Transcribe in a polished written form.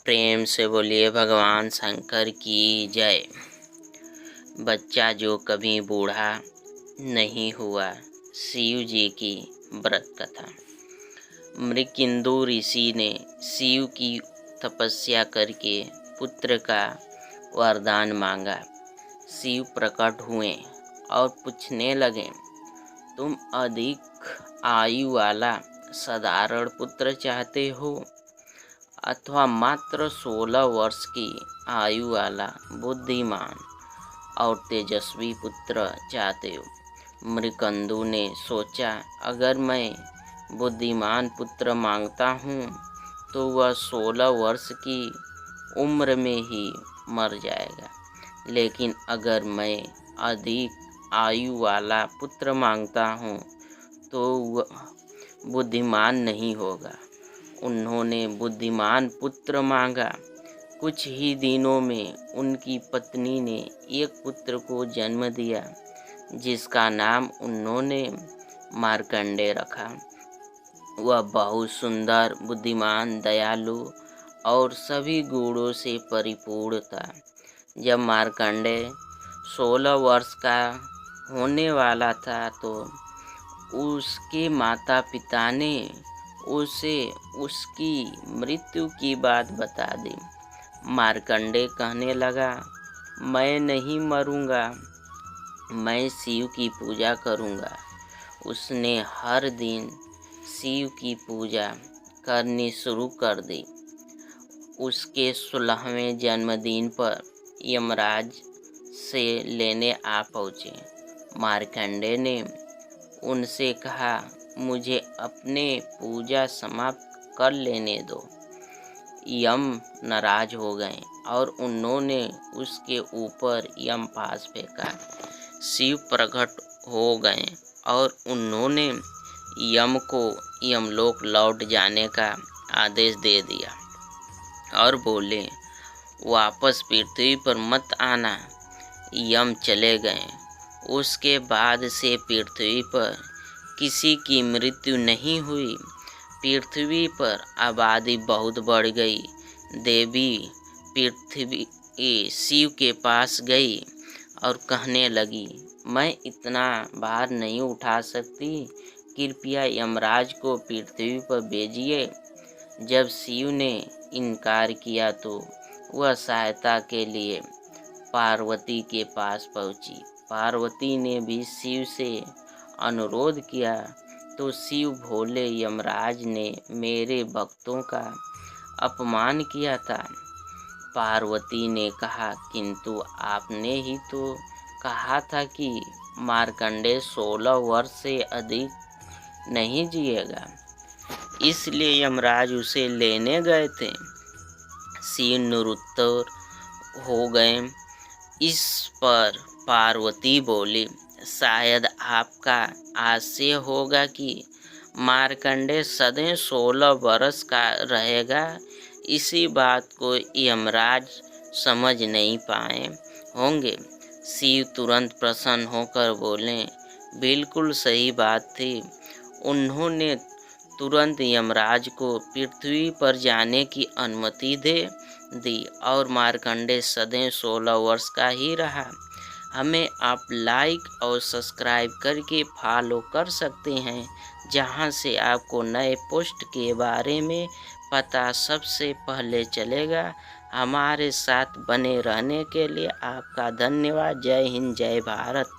प्रेम से बोलिए भगवान शंकर की जय। बच्चा जो कभी बूढ़ा नहीं हुआ, शिव जी की व्रत कथा। मृत्युंजय ऋषि ने शिव की तपस्या करके पुत्र का वरदान मांगा। शिव प्रकट हुए और पूछने लगे, तुम अधिक आयु वाला साधारण पुत्र चाहते हो अथवा मात्र 16 वर्ष की आयु वाला बुद्धिमान और तेजस्वी पुत्र चाहते हो। मृत्युंजय ने सोचा, अगर मैं बुद्धिमान पुत्र मांगता हूँ तो वह 16 वर्ष की उम्र में ही मर जाएगा, लेकिन अगर मैं अधिक आयु वाला पुत्र मांगता हूँ तो वह बुद्धिमान नहीं होगा। उन्होंने बुद्धिमान पुत्र मांगा। कुछ ही दिनों में उनकी पत्नी ने एक पुत्र को जन्म दिया, जिसका नाम उन्होंने मार्कंडेय रखा। वह बहुत सुंदर, बुद्धिमान, दयालु और सभी गुणों से परिपूर्ण था। जब मार्कंडेय 16 वर्ष का होने वाला था तो उसके माता पिता ने उसे उसकी मृत्यु की बात बता दी। मार्कंडेय कहने लगा, मैं नहीं मरूंगा, मैं शिव की पूजा करूंगा। उसने हर दिन शिव की पूजा करनी शुरू कर दी। उसके 16वें जन्मदिन पर यमराज से लेने आ पहुँचे। मार्कंडेय ने उनसे कहा, मुझे अपने पूजा समाप्त कर लेने दो। यम नाराज हो गए और उन्होंने उसके ऊपर यमपाश फेंका। शिव प्रकट हो गए और उन्होंने यम को यमलोक लौट जाने का आदेश दे दिया और बोले, वापस पृथ्वी पर मत आना। यम चले गए। उसके बाद से पृथ्वी पर किसी की मृत्यु नहीं हुई। पृथ्वी पर आबादी बहुत बढ़ गई। देवी पृथ्वी शिव के पास गई और कहने लगी, मैं इतना भार नहीं उठा सकती, कृपया यमराज को पृथ्वी पर भेजिए। जब शिव ने इनकार किया तो वह सहायता के लिए पार्वती के पास पहुंची। पार्वती ने भी शिव से अनुरोध किया तो शिव भोले, यमराज ने मेरे भक्तों का अपमान किया था। पार्वती ने कहा, किंतु आपने ही तो कहा था कि मार्कंडेय 16 वर्ष से अधिक नहीं जिएगा, इसलिए यमराज उसे लेने गए थे। शिव निरुत्तर हो गए। इस पर पार्वती बोली, शायद आपका आशय होगा कि मार्कंडेय सदैव 16 वर्ष का रहेगा। इसी बात को यमराज समझ नहीं पाए होंगे। शिव तुरंत प्रसन्न होकर बोले, बिल्कुल सही बात थी। उन्होंने तुरंत यमराज को पृथ्वी पर जाने की अनुमति दे दी और मार्कंडेय सदैव 16 वर्ष का ही रहा। हमें आप लाइक और सब्सक्राइब करके फॉलो कर सकते हैं, जहां से आपको नए पोस्ट के बारे में पता सबसे पहले चलेगा। हमारे साथ बने रहने के लिए आपका धन्यवाद। जय हिंद, जय भारत।